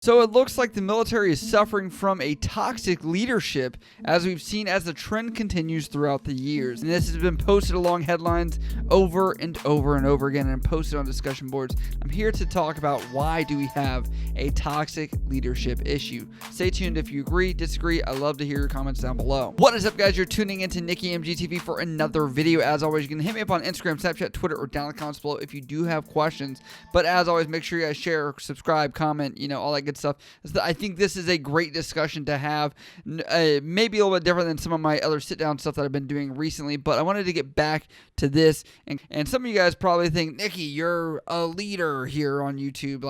So it looks like the military is suffering from a toxic leadership, as we've seen as the trend continues throughout the years. And this has been posted along headlines over and over and over again and posted on discussion boards. I'm here to talk about why do we have a toxic leadership issue. Stay tuned if you agree, disagree. I love to hear your comments down below. What is up, guys? You're tuning into NickyMGTV for another video. As always, you can hit me up on Instagram, Snapchat, Twitter, or down in the comments below if you do have questions. But as always, make sure you guys share, subscribe, comment, all that good stuff. I think this is a great discussion to have, maybe a little bit different than some of my other sit-down stuff that I've been doing recently, but I wanted to get back to this, and some of you guys probably think, Nicky, you're a leader here on YouTube,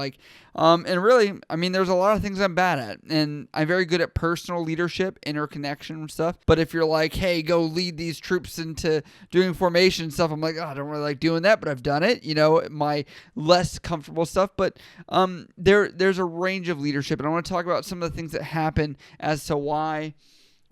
and really, I mean, there's a lot of things I'm bad at, and I'm very good at personal leadership, interconnection and stuff, but if you're like, hey, go lead these troops into doing formation and stuff, I'm like, oh, I don't really like doing that, but I've done it, my less comfortable stuff, but there's a range of leadership, and I want to talk about some of the things that happen as to why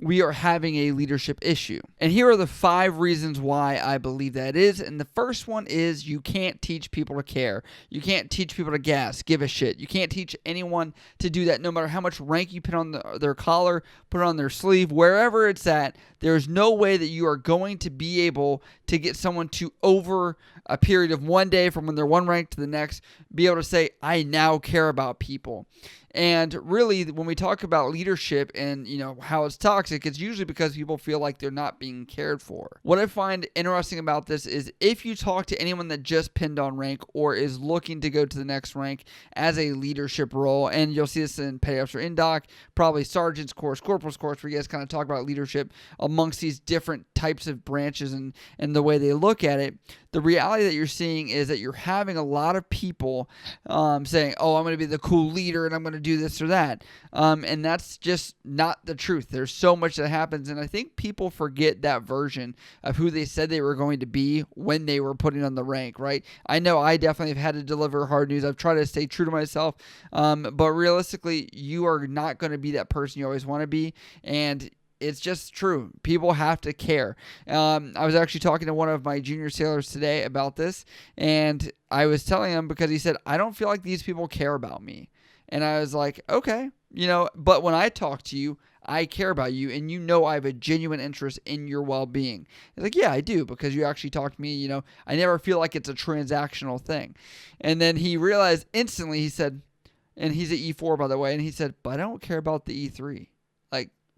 we are having a leadership issue. And here are the 5 reasons why I believe that is. And the first one is you can't teach people to care. You can't teach people to give a shit. You can't teach anyone to do that no matter how much rank you put on their collar, put it on their sleeve, wherever it's at. There's no way that you are going to be able to get someone to, over a period of one day from when they're one rank to the next, be able to say, I now care about people. And really, when we talk about leadership and, how it's toxic, it's usually because people feel like they're not being cared for. What I find interesting about this is if you talk to anyone that just pinned on rank or is looking to go to the next rank as a leadership role, and you'll see this in Petty Officer Indoc, probably Sergeant's Course, Corporal's Course, where you guys kind of talk about leadership amongst these different types of branches and the way they look at it, the reality that you're seeing is that you're having a lot of people saying, oh, I'm going to be the cool leader and I'm going to do this or that. And that's just not the truth. There's so much that happens. And I think people forget that version of who they said they were going to be when they were putting on the rank, right? I know I definitely have had to deliver hard news. I've tried to stay true to myself. But realistically, you are not going to be that person you always want to be. And it's just true. People have to care. I was actually talking to one of my junior sailors today about this, and I was telling him because he said, I don't feel like these people care about me. And I was like, okay, but when I talk to you, I care about you, and I have a genuine interest in your well-being. He's like, yeah, I do, because you actually talk to me, I never feel like it's a transactional thing. And then he realized instantly, he said, and he's at E4, by the way, and he said, but I don't care about the E3.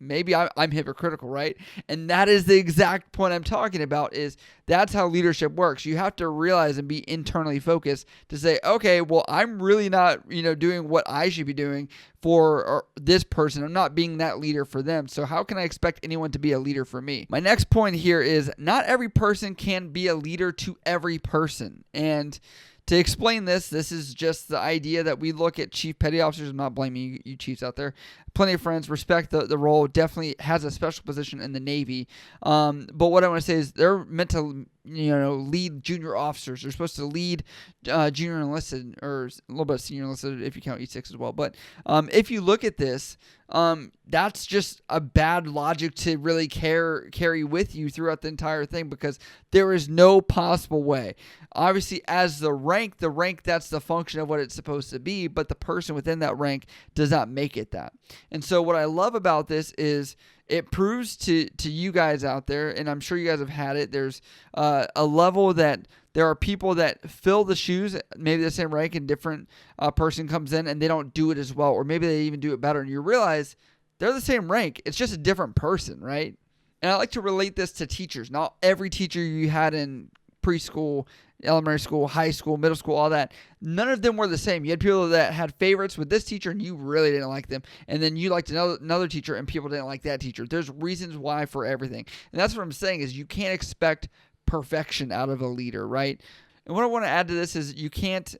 Maybe I'm hypocritical, right? And that is the exact point I'm talking about, is that's how leadership works. You have to realize and be internally focused to say, okay, well, I'm really not, doing what I should be doing for this person. I'm not being that leader for them. So how can I expect anyone to be a leader for me? My next point here is not every person can be a leader to every person. And to explain this is just the idea that we look at chief petty officers. I'm not blaming you chiefs out there. Plenty of friends, respect the role, definitely has a special position in the Navy. But what I want to say is they're meant to, lead junior officers. They're supposed to lead junior enlisted, or a little bit of senior enlisted if you count E6 as well. But if you look at this, that's just a bad logic to really carry with you throughout the entire thing, because there is no possible way. Obviously, as the rank, that's the function of what it's supposed to be, but the person within that rank does not make it that. And so what I love about this is it proves to you guys out there, and I'm sure you guys have had it, there's a level that there are people that fill the shoes, maybe the same rank, and different person comes in and they don't do it as well, or maybe they even do it better, and you realize they're the same rank. It's just a different person, right? And I like to relate this to teachers. Not every teacher you had in preschool, elementary school, high school, middle school, all that, none of them were the same. You had people that had favorites with this teacher and you really didn't like them, and then you liked another teacher and people didn't like that teacher. There's reasons why for everything. And that's what I'm saying, is you can't expect perfection out of a leader, right? And what I want to add to this is you can't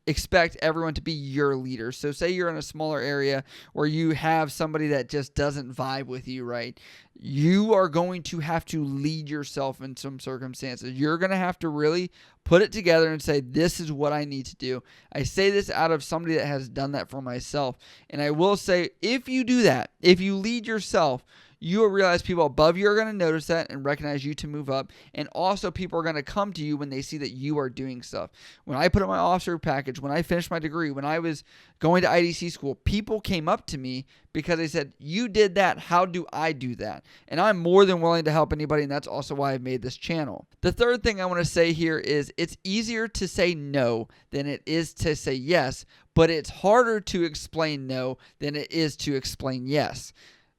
expect everyone to be your leader. So say you're in a smaller area where you have somebody that just doesn't vibe with you, right? You are going to have to lead yourself in some circumstances. You're going to have to really put it together and say, this is what I need to do. I say this out of somebody that has done that for myself. And I will say, if you do that, if you lead yourself, you will realize people above you are going to notice that and recognize you to move up. And also people are going to come to you when they see that you are doing stuff. When I put in my officer package, when I finished my degree, when I was going to IDC school, people came up to me because they said, you did that. How do I do that? And I'm more than willing to help anybody. And that's also why I've made this channel. The third thing I want to say here is it's easier to say no than it is to say yes, but it's harder to explain no than it is to explain yes.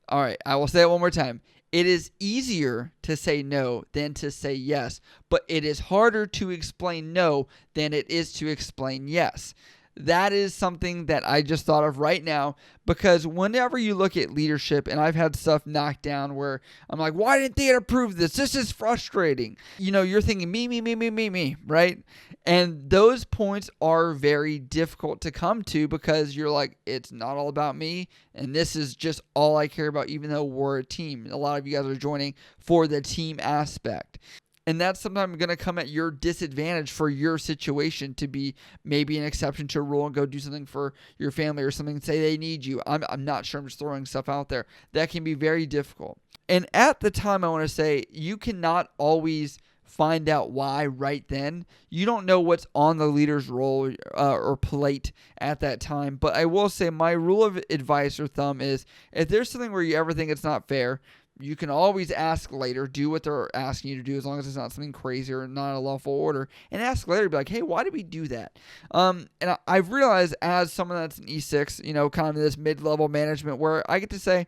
All right, I will say it one more time. It is easier to say no than to say yes, but it is harder to explain no than it is to explain yes. That is something that I just thought of right now, because whenever you look at leadership, and I've had stuff knocked down where I'm like, why didn't they approve this? This is frustrating. You know, you're thinking me, right? And those points are very difficult to come to because you're like, it's not all about me, and this is just all I care about, even though we're a team. A lot of you guys are joining for the team aspect. And that's sometimes going to come at your disadvantage for your situation to be maybe an exception to a rule and go do something for your family or something, say they need you. I'm not sure. I'm just throwing stuff out there. That can be very difficult. And at the time, I want to say you cannot always find out why right then. You don't know what's on the leader's role or plate at that time. But I will say my rule of advice or thumb is if there's something where you ever think it's not fair, you can always ask later, do what they're asking you to do as long as it's not something crazy or not a lawful order, and ask later, be like, hey, why did we do that? And I've realized as someone that's an E6, you know, kind of this mid-level management where I get to say,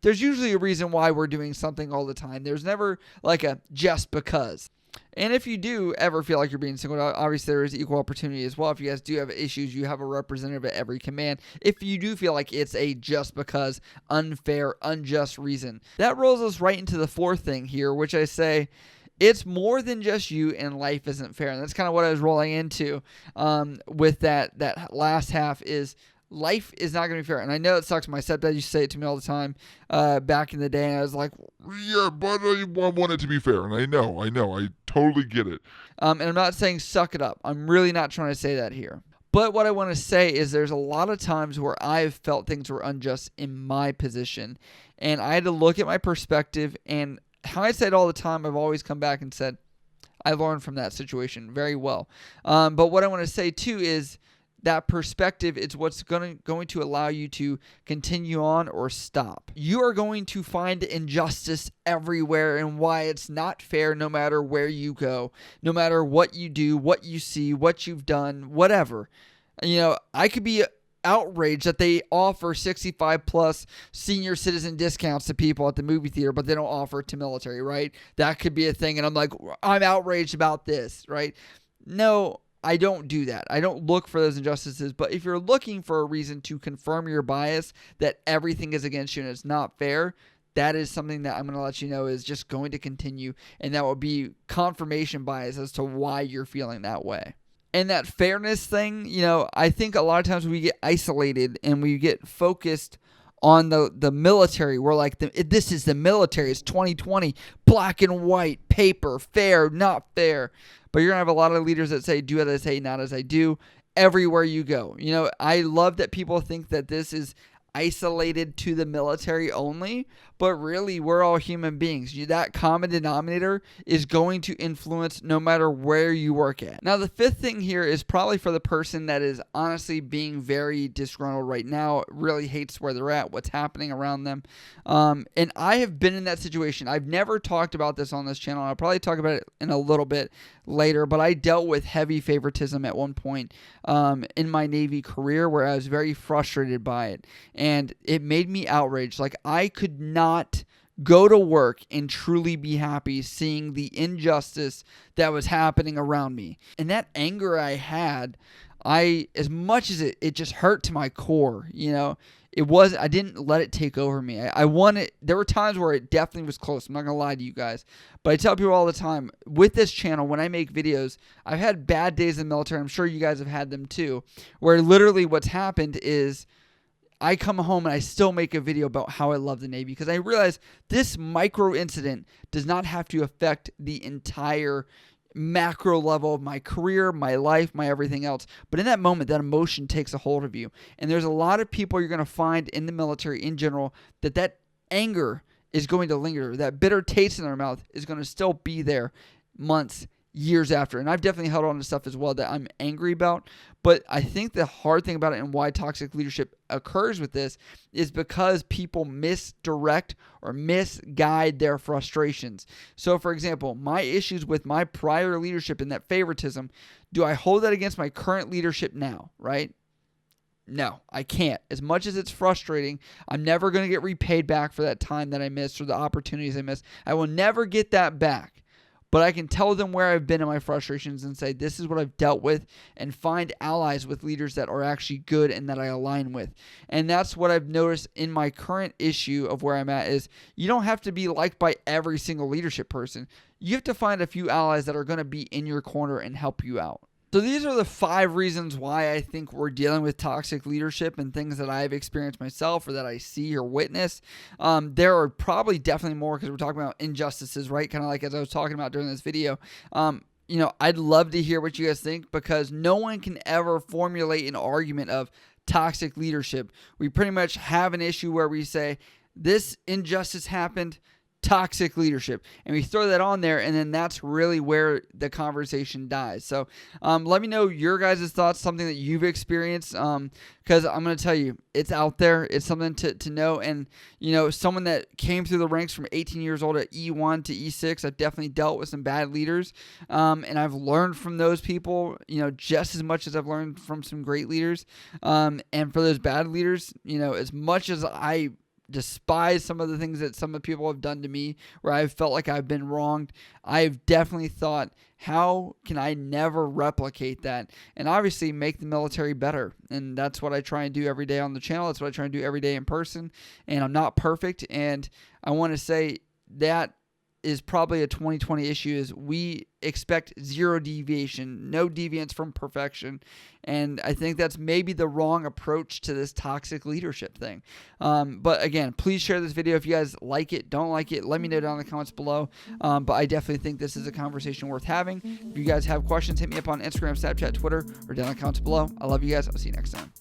there's usually a reason why we're doing something all the time. There's never like a just because. And if you do ever feel like you're being singled out, obviously there is equal opportunity as well. If you guys do have issues, you have a representative at every command. If you do feel like it's a just because, unfair, unjust reason. That rolls us right into the fourth thing here, which I say, it's more than just you and life isn't fair. And that's kind of what I was rolling into with that last half is life is not going to be fair. And I know it sucks. My stepdad used to say it to me all the time back in the day. And I was like, yeah, but I want it to be fair. And I know. I totally get it. And I'm not saying suck it up. I'm really not trying to say that here. But what I want to say is there's a lot of times where I've felt things were unjust in my position. And I had to look at my perspective. And how I say it all the time, I've always come back and said, I learned from that situation very well. But what I want to say too is, that perspective is what's going to allow you to continue on or stop. You are going to find injustice everywhere and why it's not fair no matter where you go, no matter what you do, what you see, what you've done, whatever. You know, I could be outraged that they offer 65 plus senior citizen discounts to people at the movie theater, but they don't offer it to military, right? That could be a thing. And I'm like, I'm outraged about this, right? No, I don't do that. I don't look for those injustices. But if you're looking for a reason to confirm your bias that everything is against you and it's not fair, that is something that I'm going to let you know is just going to continue. And that will be confirmation bias as to why you're feeling that way. And that fairness thing, you know, I think a lot of times we get isolated and we get focused on the military. We're like, this is the military. It's 2020, black and white, paper, fair, not fair. But you're going to have a lot of leaders that say, do as I say, not as I do, everywhere you go. You know, I love that people think that this is isolated to the military only, but really we're all human beings. That common denominator is going to influence no matter where you work at. Now, the fifth thing here is probably for the person that is honestly being very disgruntled right now, really hates where they're at, what's happening around them. And I have been in that situation. I've never talked about this on this channel. I'll probably talk about it in a little bit later, but I dealt with heavy favoritism at one point in my Navy career where I was very frustrated by it. And it made me outraged. Like, I could not go to work and truly be happy seeing the injustice that was happening around me. And that anger I had, as much as it just hurt to my core, you know, I didn't let it take over me. I wanted, there were times where it definitely was close. I'm not going to lie to you guys. But I tell people all the time, with this channel, when I make videos, I've had bad days in the military. I'm sure you guys have had them too, where literally what's happened is I come home and I still make a video about how I love the Navy because I realize this micro incident does not have to affect the entire macro level of my career, my life, my everything else. But in that moment, that emotion takes a hold of you. And there's a lot of people you're going to find in the military in general that anger is going to linger. That bitter taste in their mouth is going to still be there months, years after. And I've definitely held on to stuff as well that I'm angry about. But I think the hard thing about it and why toxic leadership occurs with this is because people misdirect or misguide their frustrations. So, for example, my issues with my prior leadership and that favoritism, do I hold that against my current leadership now, right? No, I can't. As much as it's frustrating, I'm never going to get repaid back for that time that I missed or the opportunities I missed. I will never get that back. But I can tell them where I've been in my frustrations and say, this is what I've dealt with, and find allies with leaders that are actually good and that I align with. And that's what I've noticed in my current issue of where I'm at is you don't have to be liked by every single leadership person. You have to find a few allies that are going to be in your corner and help you out. So these are the 5 reasons why I think we're dealing with toxic leadership and things that I've experienced myself or that I see or witness. There are probably definitely more because we're talking about injustices, right? Kind of like as I was talking about during this video. I'd love to hear what you guys think because no one can ever formulate an argument of toxic leadership. We pretty much have an issue where we say this injustice happened, toxic leadership, and we throw that on there, and then that's really where the conversation dies. So let me know your guys' thoughts, something that you've experienced, because I'm going to tell you, it's out there. It's something to know, and someone that came through the ranks from 18 years old at E1 to E6, I've definitely dealt with some bad leaders, and I've learned from those people, just as much as I've learned from some great leaders, and for those bad leaders, as much as I despise some of the things that some of the people have done to me where I've felt like I've been wronged, I've definitely thought, how can I never replicate that? And obviously make the military better. And that's what I try and do every day on the channel. That's what I try and do every day in person. And I'm not perfect. And I want to say that is probably a 2020 issue is we expect zero deviation, no deviance from perfection. And I think that's maybe the wrong approach to this toxic leadership thing. But again, please share this video if you guys like it, don't like it. Let me know down in the comments below. But I definitely think this is a conversation worth having. If you guys have questions, hit me up on Instagram, Snapchat, Twitter, or down in the comments below. I love you guys. I'll see you next time.